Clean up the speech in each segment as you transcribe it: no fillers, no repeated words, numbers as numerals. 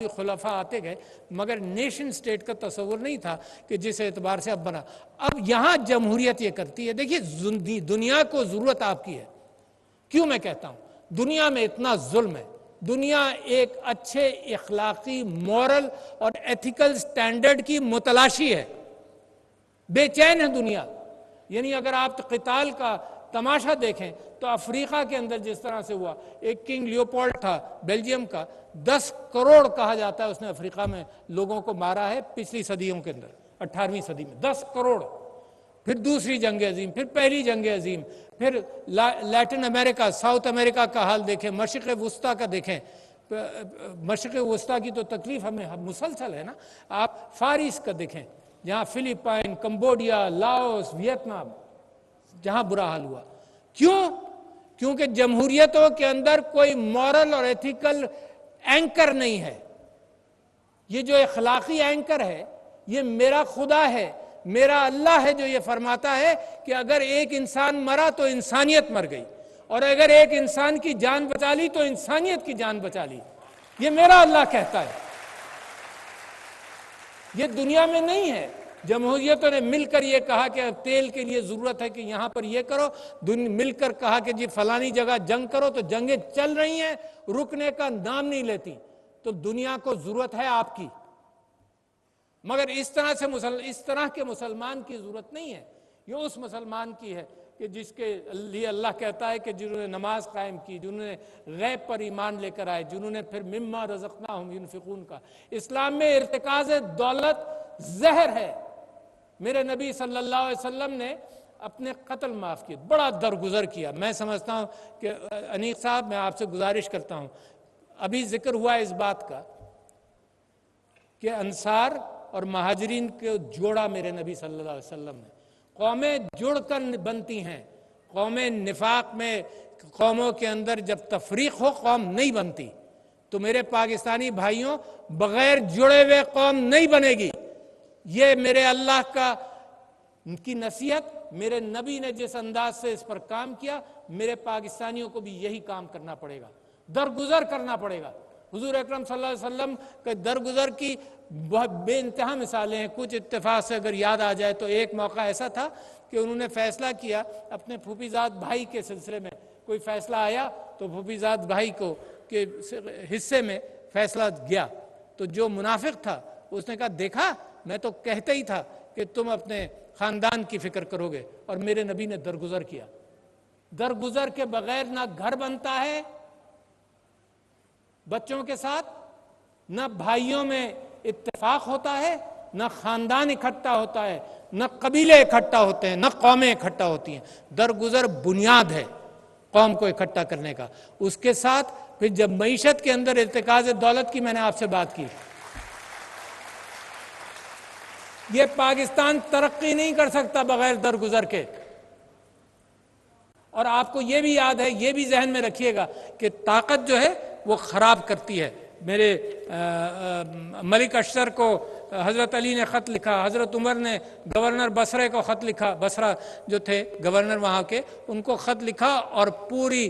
خلفاء آتے گئے، مگر نیشن سٹیٹ کا تصور نہیں تھا کہ جس اعتبار سے اب بنا۔ اب یہاں جمہوریت یہ کرتی ہے، دیکھیے دنیا کو ضرورت آپ کی ہے۔ کیوں میں کہتا ہوں دنیا میں اتنا ظلم ہے، دنیا ایک اچھے اخلاقی مورل اور ایتھیکل سٹینڈرڈ کی متلاشی ہے، بے چین ہے دنیا۔ یعنی اگر آپ قتال کا تماشا دیکھیں تو افریقہ کے اندر جس طرح سے ہوا، ایک کنگ لیوپولڈ تھا بیلجیم کا، 10 کروڑ کہا جاتا ہے اس نے افریقہ میں لوگوں کو مارا ہے پچھلی صدیوں کے اندر، 18ویں صدی میں 10 کروڑ۔ پھر دوسری جنگ عظیم، پھر پہلی جنگ عظیم، پھر لیٹن امریکہ، ساؤتھ امریکہ کا حال دیکھیں، مشرق وسطیٰ کا دیکھیں۔ مشرق وسطیٰ کی تو تکلیف ہمیں مسلسل ہے نا، آپ فار ایسٹ کا دیکھیں جہاں فلپائن، کمبوڈیا، لاؤس، ویتنام، جہاں برا حال ہوا۔ کیوں؟ کیونکہ جمہوریتوں کے اندر کوئی مورل اور ایتھیکل اینکر نہیں ہے۔ یہ جو اخلاقی اینکر ہے یہ میرا خدا ہے، میرا اللہ ہے جو یہ فرماتا ہے کہ اگر ایک انسان مرا تو انسانیت مر گئی، اور اگر ایک انسان کی جان بچا لی تو انسانیت کی جان بچا لی۔ یہ میرا اللہ کہتا ہے، یہ دنیا میں نہیں ہے۔ جمہوریتوں نے مل کر یہ کہا کہ تیل کے لیے ضرورت ہے کہ یہاں پر یہ کرو، مل کر کہا کہ جی فلانی جگہ جنگ کرو، تو جنگیں چل رہی ہیں، رکنے کا نام نہیں لیتی۔ تو دنیا کو ضرورت ہے آپ کی، مگر اس طرح کے مسلمان کی ضرورت نہیں ہے۔ یہ اس مسلمان کی ہے کہ جس کے لیے اللہ کہتا ہے کہ جنہوں نے نماز قائم کی، جنہوں نے غیب پر ایمان لے کر آئے، جنہوں نے پھر مما رزقناہم ینفقون کا۔ اسلام میں ارتکاز دولت زہر ہے۔ میرے نبی صلی اللہ علیہ وسلم نے اپنے قتل معاف کیے، بڑا درگزر کیا۔ میں سمجھتا ہوں کہ انیق صاحب، میں آپ سے گزارش کرتا ہوں، ابھی ذکر ہوا اس بات کا کہ انصار اور مہاجرین کو جوڑا میرے نبی صلی اللہ علیہ وسلم نے۔ قومیں جڑ کر بنتی ہیں، قومیں نفاق میں، قوموں کے اندر جب تفریق ہو قوم نہیں بنتی۔ تو میرے پاکستانی بھائیوں، بغیر جڑے ہوئے قوم نہیں بنے گی۔ یہ میرے اللہ کی نصیحت، میرے نبی نے جس انداز سے اس پر کام کیا، میرے پاکستانیوں کو بھی یہی کام کرنا پڑے گا، درگزر کرنا پڑے گا۔ حضور اکرم صلی اللہ علیہ وسلم کے درگزر کی بہت بے انتہا مثالیں ہیں۔ کچھ اتفاق سے اگر یاد آ جائے تو ایک موقع ایسا تھا کہ انہوں نے فیصلہ کیا اپنے پھوپھیزاد بھائی کے سلسلے میں، کوئی فیصلہ آیا تو پھوپھیزاد بھائی کو کے حصے میں فیصلہ گیا، تو جو منافق تھا اس نے کہا دیکھا میں تو کہتا ہی تھا کہ تم اپنے خاندان کی فکر کرو گے، اور میرے نبی نے درگزر کیا۔ درگزر کے بغیر نہ گھر بنتا ہے بچوں کے ساتھ، نہ بھائیوں میں اتفاق ہوتا ہے، نہ خاندان اکٹھا ہوتا ہے، نہ قبیلے اکٹھا ہوتے ہیں، نہ قومیں اکٹھا ہوتی ہیں۔ درگزر بنیاد ہے قوم کو اکٹھا کرنے کا۔ اس کے ساتھ پھر جب معیشت کے اندر ارتکاز دولت کی میں نے آپ سے بات کی، یہ پاکستان ترقی نہیں کر سکتا بغیر درگزر کے۔ اور آپ کو یہ بھی یاد ہے، یہ بھی ذہن میں رکھیے گا کہ طاقت جو ہے وہ خراب کرتی ہے۔ میرے ملک اشتر کو حضرت علی نے خط لکھا، حضرت عمر نے گورنر بصرے کو خط لکھا، بصرہ جو تھے گورنر وہاں کے، ان کو خط لکھا اور پوری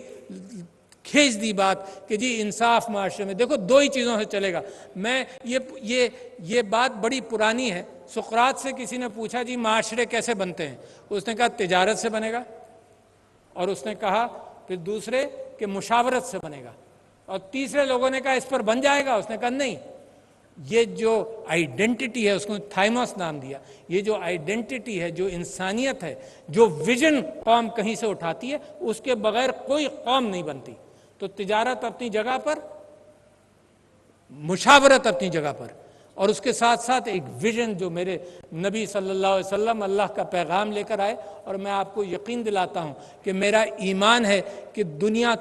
کھینچ دی بات کہ جی انصاف معاشرے میں۔ دیکھو دو ہی چیزوں سے چلے گا۔ میں یہ بات بڑی پرانی ہے۔ سقراط سے کسی نے پوچھا جی معاشرے کیسے بنتے ہیں؟ اس نے کہا تجارت سے بنے گا، اور اس نے کہا پھر دوسرے کہ مشاورت سے بنے گا، اور تیسرے لوگوں نے کہا اس پر بن جائے گا۔ اس نے کہا نہیں، یہ جو آئیڈینٹی ہے، اس کو تھائموس نام دیا، یہ جو آئیڈینٹی ہے، جو انسانیت ہے، جو ویژن قوم کہیں سے اٹھاتی ہے، اس کے بغیر کوئی قوم نہیں بنتی۔ تو تجارت اپنی جگہ پر، مشاورت اپنی جگہ پر، اور اس کے ساتھ ساتھ ایک ویژن جو میرے نبی صلی اللہ علیہ وسلم اللہ کا پیغام لے کر آئے۔ اور میں آپ کو یقین دلاتا ہوں کہ میرا ایمان ہے کہ دنیا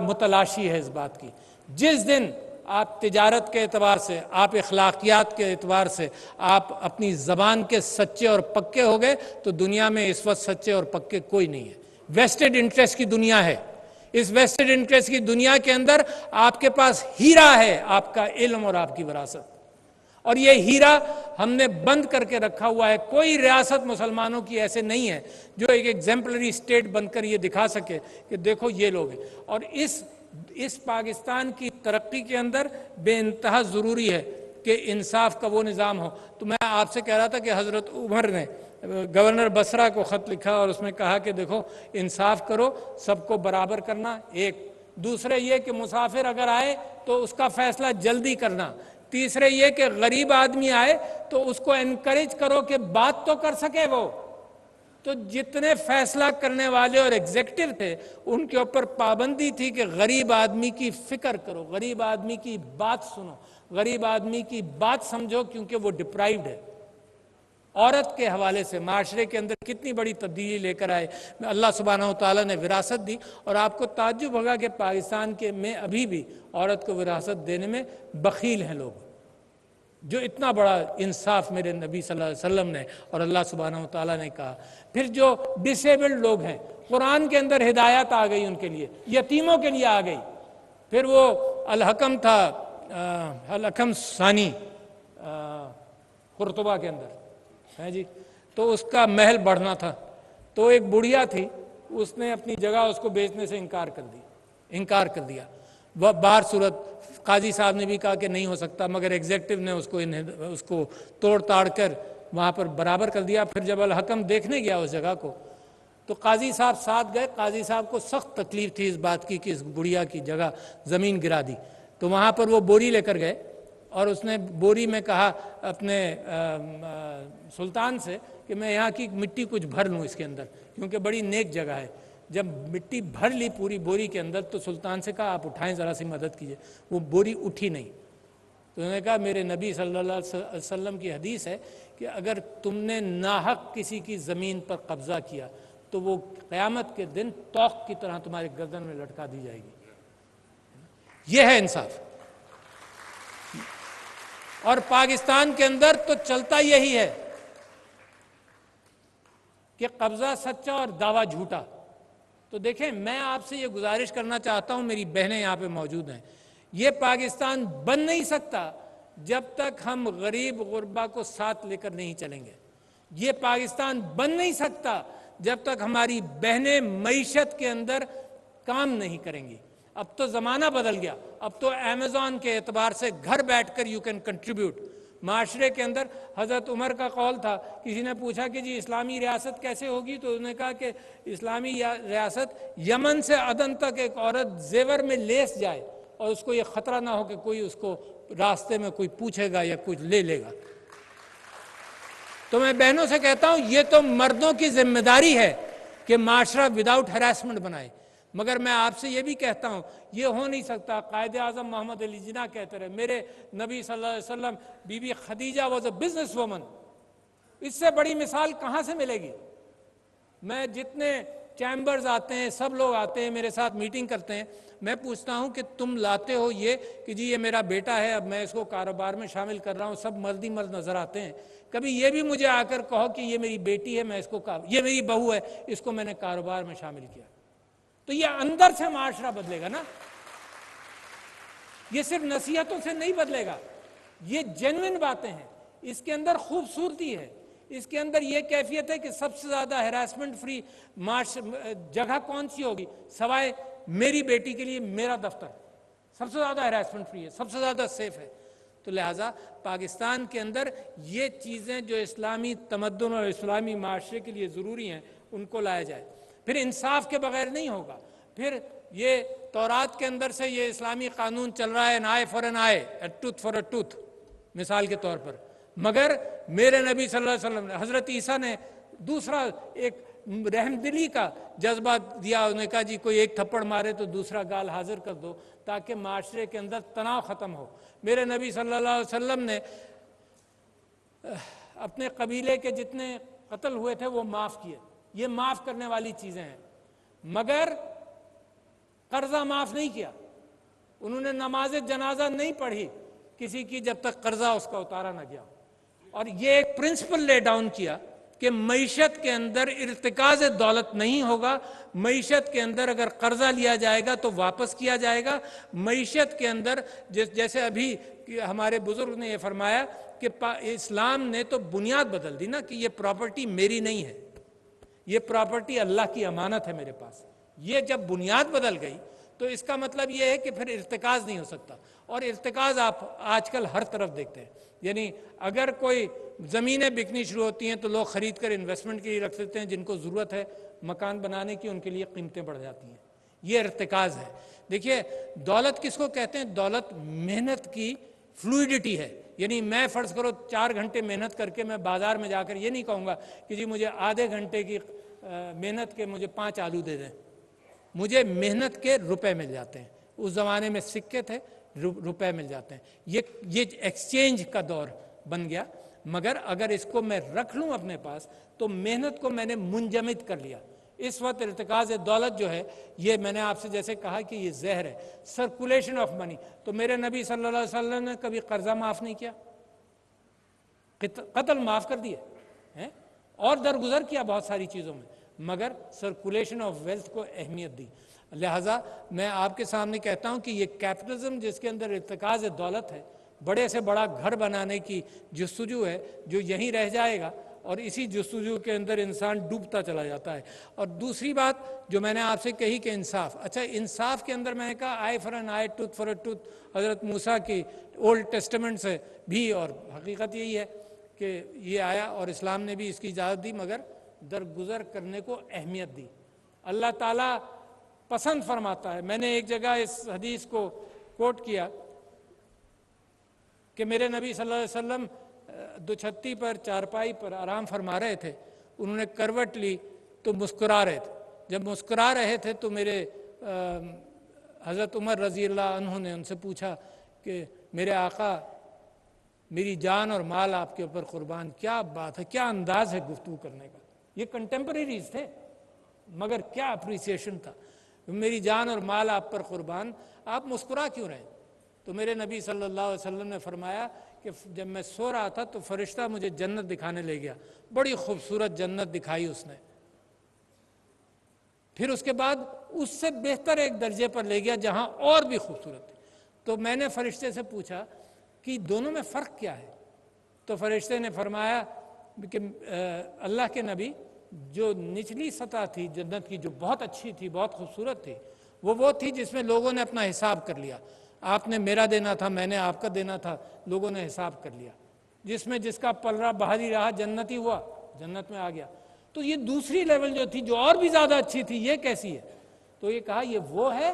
متلاشی ہے اس بات کی۔ جس دن آپ تجارت کے اعتبار سے، آپ اخلاقیات کے اعتبار سے، آپ اپنی زبان کے سچے اور پکے ہو گئے، تو دنیا میں اس وقت سچے اور پکے کوئی نہیں ہے۔ ویسٹڈ انٹرسٹ کی دنیا ہے۔ اس ویسٹڈ انٹرسٹ کی دنیا کے اندر آپ کے پاس ہیرا ہے، آپ کا علم اور آپ کی وراثت، اور یہ ہیرا ہم نے بند کر کے رکھا ہوا ہے۔ کوئی ریاست مسلمانوں کی ایسے نہیں ہے جو ایک ایگزمپلری اسٹیٹ بن کر یہ دکھا سکے کہ دیکھو یہ لوگ ہیں۔ اور اس اس پاکستان کی ترقی کے اندر بے انتہا ضروری ہے کہ انصاف کا وہ نظام ہو. تو میں آپ سے کہہ رہا تھا کہ حضرت عمر نے گورنر بصرہ کو خط لکھا اور اس میں کہا کہ دیکھو انصاف کرو، سب کو برابر کرنا. ایک دوسرے یہ کہ مسافر اگر آئے تو اس کا فیصلہ جلدی کرنا. تیسرے یہ کہ غریب آدمی آئے تو اس کو انکریج کرو کہ بات تو کر سکے وہ. تو جتنے فیصلہ کرنے والے اور ایگزیکٹو تھے ان کے اوپر پابندی تھی کہ غریب آدمی کی فکر کرو، غریب آدمی کی بات سنو، غریب آدمی کی بات سمجھو، کیونکہ وہ ڈپرائیوڈ ہے. عورت کے حوالے سے معاشرے کے اندر کتنی بڑی تبدیلی لے کر آئے. اللہ سبحانہ و تعالیٰ نے وراثت دی، اور آپ کو تعجب ہوگا کہ پاکستان کے میں ابھی بھی عورت کو وراثت دینے میں بخیل ہیں لوگ. جو اتنا بڑا انصاف میرے نبی صلی اللہ علیہ وسلم نے اور اللہ سبحانہ و تعالیٰ نے کہا. پھر جو ڈسیبلڈ لوگ ہیں، قرآن کے اندر ہدایت آ گئی ان کے لیے، یتیموں کے لیے آ گئی. پھر وہ الحکم تھا، الحکم ثانی قرطبہ کے اندر ہے جی، تو اس کا محل بڑھنا تھا. تو ایک بڑھیا تھی، اس نے اپنی جگہ اس کو بیچنے سے انکار کر دیا. وہ باہر صورت قاضی صاحب نے بھی کہا کہ نہیں ہو سکتا، مگر ایگزیکٹو نے اس کو توڑ تاڑ کر وہاں پر برابر کر دیا. پھر جب الحکم دیکھنے گیا اس جگہ کو تو قاضی صاحب ساتھ گئے. قاضی صاحب کو سخت تکلیف تھی اس بات کی کہ اس بڑھیا کی جگہ زمین گرا دی. تو وہاں پر وہ بوری لے کر گئے اور اس نے بوری میں کہا اپنے سلطان سے کہ میں یہاں کی مٹی کچھ بھر لوں اس کے اندر، کیونکہ بڑی نیک جگہ ہے. جب مٹی بھر لی پوری بوری کے اندر تو سلطان سے کہا آپ اٹھائیں، ذرا سی مدد کیجئے. وہ بوری اٹھی نہیں. تو انہوں نے کہا میرے نبی صلی اللہ علیہ وسلم کی حدیث ہے کہ اگر تم نے ناحق کسی کی زمین پر قبضہ کیا تو وہ قیامت کے دن توق کی طرح تمہارے گردن میں لٹکا دی جائے گی. یہ ہے انصاف. اور پاکستان کے اندر تو چلتا یہی ہے کہ قبضہ سچا اور دعویٰ جھوٹا. تو دیکھیں میں آپ سے یہ گزارش کرنا چاہتا ہوں، میری بہنیں یہاں پہ موجود ہیں، یہ پاکستان بن نہیں سکتا جب تک ہم غریب غربا کو ساتھ لے کر نہیں چلیں گے. یہ پاکستان بن نہیں سکتا جب تک ہماری بہنیں معیشت کے اندر کام نہیں کریں گی. اب تو زمانہ بدل گیا، اب تو امیزون کے اعتبار سے گھر بیٹھ کر یو کین کنٹریبیوٹ. معاشرے کے اندر حضرت عمر کا قول تھا، کسی نے پوچھا کہ جی اسلامی ریاست کیسے ہوگی، تو انہوں نے کہا کہ اسلامی ریاست یمن سے عدن تک ایک عورت زیور میں لیس جائے اور اس کو یہ خطرہ نہ ہو کہ کوئی اس کو راستے میں کوئی پوچھے گا یا کچھ لے لے گا. تو میں بہنوں سے کہتا ہوں یہ تو مردوں کی ذمہ داری ہے کہ معاشرہ وداؤٹ ہراسمنٹ بنائے. مگر میں آپ سے یہ بھی کہتا ہوں یہ ہو نہیں سکتا. قائد اعظم محمد علی جناح کہتے رہے، میرے نبی صلی اللہ علیہ وسلم Bibi Khadija was a business woman. اس سے بڑی مثال کہاں سے ملے گی؟ میں جتنے چیمبرز آتے ہیں، سب لوگ آتے ہیں میرے ساتھ میٹنگ کرتے ہیں، میں پوچھتا ہوں کہ تم لاتے ہو یہ کہ جی یہ میرا بیٹا ہے، اب میں اس کو کاروبار میں شامل کر رہا ہوں، سب مرد ہی مرد نظر آتے ہیں. کبھی یہ بھی مجھے آ کر کہو کہ یہ میری بیٹی ہے، میں اس کو یہ میری بہو ہے، اس کو میں نے کاروبار میں شامل کیا. تو یہ اندر سے معاشرہ بدلے گا نا، یہ صرف نصیحتوں سے نہیں بدلے گا. یہ جینوئن باتیں ہیں، اس کے اندر خوبصورتی ہے، اس کے اندر یہ کیفیت ہے کہ سب سے زیادہ ہراسمنٹ فری جگہ کون سی ہوگی سوائے میری بیٹی کے لیے میرا دفتر سب سے زیادہ ہراسمنٹ فری ہے، سب سے زیادہ سیف ہے. تو لہٰذا پاکستان کے اندر یہ چیزیں جو اسلامی تمدن اور اسلامی معاشرے کے لیے ضروری ہیں ان کو لایا جائے. پھر انصاف کے بغیر نہیں ہوگا. پھر یہ تورات کے اندر سے یہ اسلامی قانون چل رہا ہے an eye for an eye, a tooth for a tooth مثال کے طور پر. مگر میرے نبی صلی اللہ علیہ وسلم نے، حضرت عیسیٰ نے دوسرا ایک رحم دلی کا جذبہ دیا. انہوں نے کہا جی کوئی ایک تھپڑ مارے تو دوسرا گال حاضر کر دو تاکہ معاشرے کے اندر تناؤ ختم ہو. میرے نبی صلی اللہ علیہ وسلم نے اپنے قبیلے کے جتنے قتل ہوئے تھے وہ معاف کیے. یہ معاف کرنے والی چیزیں ہیں. مگر قرضہ معاف نہیں کیا. انہوں نے نماز جنازہ نہیں پڑھی کسی کی جب تک قرضہ اس کا اتارا نہ گیا. اور یہ ایک پرنسپل لے ڈاؤن کیا کہ معیشت کے اندر ارتکاز دولت نہیں ہوگا. معیشت کے اندر اگر قرضہ لیا جائے گا تو واپس کیا جائے گا. معیشت کے اندر جیسے ابھی ہمارے بزرگ نے یہ فرمایا کہ اسلام نے تو بنیاد بدل دی نا کہ یہ پراپرٹی میری نہیں ہے، یہ پراپرٹی اللہ کی امانت ہے میرے پاس. یہ جب بنیاد بدل گئی تو اس کا مطلب یہ ہے کہ پھر ارتکاز نہیں ہو سکتا، اور ارتکاز آپ آج کل ہر طرف دیکھتے ہیں، یعنی اگر کوئی زمینیں بکنی شروع ہوتی ہیں تو لوگ خرید کر انویسٹمنٹ کے لیے رکھ لیتے ہیں، جن کو ضرورت ہے مکان بنانے کی ان کے لیے قیمتیں بڑھ جاتی ہیں، یہ ارتکاز ہے۔ دیکھیے دولت کس کو کہتے ہیں؟ دولت محنت کی فلوئڈٹی ہے، یعنی میں فرض کرو 4 گھنٹے محنت کر کے میں بازار میں جا کر یہ نہیں کہوں گا کہ جی مجھے آدھے گھنٹے کی محنت کے مجھے 5 آلو دے دیں، مجھے محنت کے روپے مل جاتے ہیں، اس زمانے میں سکے تھے، روپے مل جاتے ہیں، یہ ایکسچینج کا دور بن گیا۔ مگر اگر اس کو میں رکھ لوں اپنے پاس تو محنت کو میں نے منجمد کر لیا۔ اس وقت ارتکاز دولت جو ہے یہ میں نے آپ سے جیسے کہا کہ یہ زہر ہے، سرکولیشن آف منی۔ تو میرے نبی صلی اللہ علیہ وسلم نے کبھی قرضہ معاف نہیں کیا، قتل معاف کر دیے اور درگزر کیا بہت ساری چیزوں میں، مگر سرکولیشن آف ویلتھ کو اہمیت دی۔ لہٰذا میں آپ کے سامنے کہتا ہوں کہ یہ کیپٹلزم جس کے اندر ارتکاز دولت ہے، بڑے سے بڑا گھر بنانے کی جستجو ہے جو یہیں رہ جائے گا، اور اسی جستجو کے اندر انسان ڈوبتا چلا جاتا ہے۔ اور دوسری بات جو میں نے آپ سے کہی کہ انصاف، اچھا انصاف کے اندر میں نے کہا eye for an eye, tooth for a tooth, حضرت موسیٰ کی اولڈ ٹیسٹمنٹ سے بھی، اور حقیقت یہی ہے کہ یہ آیا اور اسلام نے بھی اس کی اجازت دی، مگر درگزر کرنے کو اہمیت دی۔ اللہ تعالیٰ پسند فرماتا ہے، میں نے ایک جگہ اس حدیث کو کوٹ کیا کہ میرے نبی صلی اللہ علیہ وسلم دوچھتی پر چارپائی پر آرام فرما رہے تھے، انہوں نے کروٹ لی تو مسکرا رہے تھے، جب مسکرا رہے تھے تو میرے حضرت عمر رضی اللہ عنہ نے ان سے پوچھا کہ میرے آقا میری جان اور مال آپ کے اوپر قربان، کیا بات ہے، کیا انداز ہے گفتگو کرنے کا، یہ کنٹمپریریز تھے مگر کیا اپریسیشن تھا، میری جان اور مال آپ پر قربان، آپ مسکرا کیوں رہے؟ تو میرے نبی صلی اللہ علیہ وسلم نے فرمایا کہ جب میں سو رہا تھا تو فرشتہ مجھے جنت دکھانے لے گیا، بڑی خوبصورت جنت دکھائی اس نے، پھر اس کے بعد اس سے بہتر ایک درجے پر لے گیا جہاں اور بھی خوبصورت تھی۔ تو میں نے فرشتے سے پوچھا کہ دونوں میں فرق کیا ہے؟ تو فرشتے نے فرمایا کہ اللہ کے نبی، جو نچلی سطح تھی جنت کی جو بہت اچھی تھی، بہت خوبصورت تھی، وہ تھی جس میں لوگوں نے اپنا حساب کر لیا، آپ نے میرا دینا تھا، میں نے آپ کا دینا تھا، لوگوں نے حساب کر لیا، جس میں جس کا پلڑا بہادی رہا جنتی ہوا، جنت میں آ گیا۔ تو یہ دوسری لیول جو تھی جو اور بھی زیادہ اچھی تھی، یہ کیسی ہے؟ تو یہ کہا یہ وہ ہے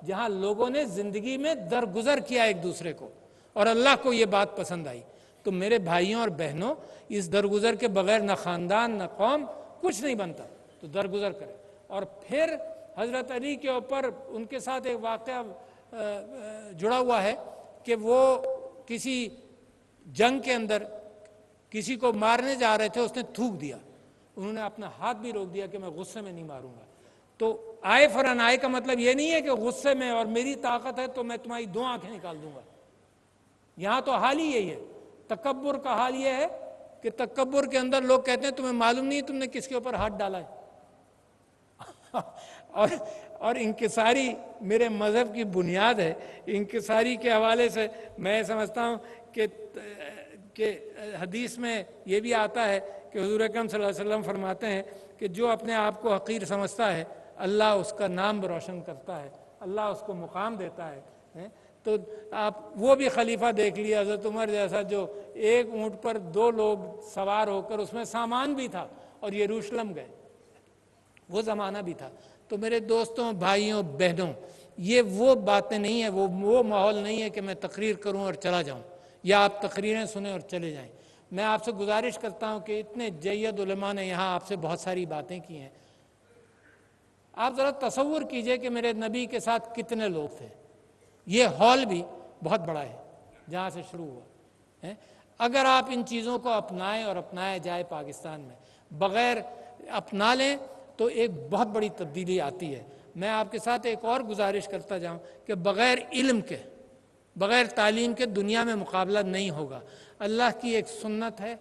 جہاں لوگوں نے زندگی میں درگزر کیا ایک دوسرے کو، اور اللہ کو یہ بات پسند آئی۔ تو میرے بھائیوں اور بہنوں، اس درگزر کے بغیر نہ خاندان نہ قوم کچھ نہیں بنتا، تو درگزر کرے۔ اور پھر حضرت علی کے اوپر ان کے ساتھ ایک واقعہ جڑا ہوا ہے کہ وہ کسی جنگ کے اندر کسی کو مارنے جا رہے تھے، اس نے تھوک دیا، انہوں نے اپنا ہاتھ بھی روک دیا کہ میں غصے میں نہیں ماروں گا۔ تو آئے فار این آئے کا مطلب یہ نہیں ہے کہ غصے میں اور میری طاقت ہے تو میں تمہاری 2 آنکھیں نکال دوں گا، یہاں تو حال ہی یہی ہے۔ تکبر کا حال یہ ہے کہ تکبر کے اندر لوگ کہتے ہیں تمہیں معلوم نہیں تم نے کس کے اوپر ہاتھ ڈالا ہے اور انکساری میرے مذہب کی بنیاد ہے۔ انکساری کے حوالے سے میں سمجھتا ہوں کہ حدیث میں یہ بھی آتا ہے کہ حضور اکرم صلی اللہ علیہ وسلم فرماتے ہیں کہ جو اپنے آپ کو حقیر سمجھتا ہے اللہ اس کا نام روشن کرتا ہے، اللہ اس کو مقام دیتا ہے۔ تو آپ وہ بھی خلیفہ دیکھ لیے حضرت عمر جیسا، جو ایک اونٹ پر 2 لوگ سوار ہو کر، اس میں سامان بھی تھا، اور یروشلم گئے، وہ زمانہ بھی تھا۔ تو میرے دوستوں، بھائیوں، بہنوں، یہ وہ باتیں نہیں ہیں، وہ ماحول نہیں ہے کہ میں تقریر کروں اور چلا جاؤں، یا آپ تقریریں سنیں اور چلے جائیں۔ میں آپ سے گزارش کرتا ہوں کہ اتنے جید علماء نے یہاں آپ سے بہت ساری باتیں کی ہیں، آپ ذرا تصور کیجئے کہ میرے نبی کے ساتھ کتنے لوگ تھے۔ یہ ہال بھی بہت بڑا ہے جہاں سے شروع ہوا ہے۔ اگر آپ ان چیزوں کو اپنائیں اور اپنایا جائے پاکستان میں، بغیر اپنا لیں تو ایک بہت بڑی تبدیلی آتی ہے۔ میں آپ کے ساتھ ایک اور گزارش کرتا جاؤں کہ بغیر علم کے، بغیر تعلیم کے دنیا میں مقابلہ نہیں ہوگا۔ اللہ کی ایک سنت ہے،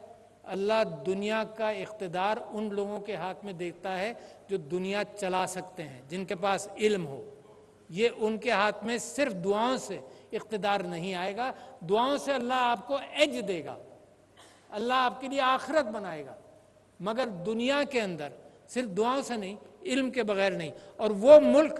اللہ دنیا کا اقتدار ان لوگوں کے ہاتھ میں دیتا ہے جو دنیا چلا سکتے ہیں، جن کے پاس علم ہو۔ یہ ان کے ہاتھ میں صرف دعاؤں سے اقتدار نہیں آئے گا، دعاؤں سے اللہ آپ کو ایج دے گا، اللہ آپ کے لیے آخرت بنائے گا، مگر دنیا کے اندر صرف دعاؤں سے نہیں، علم کے بغیر نہیں۔ اور وہ ملک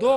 2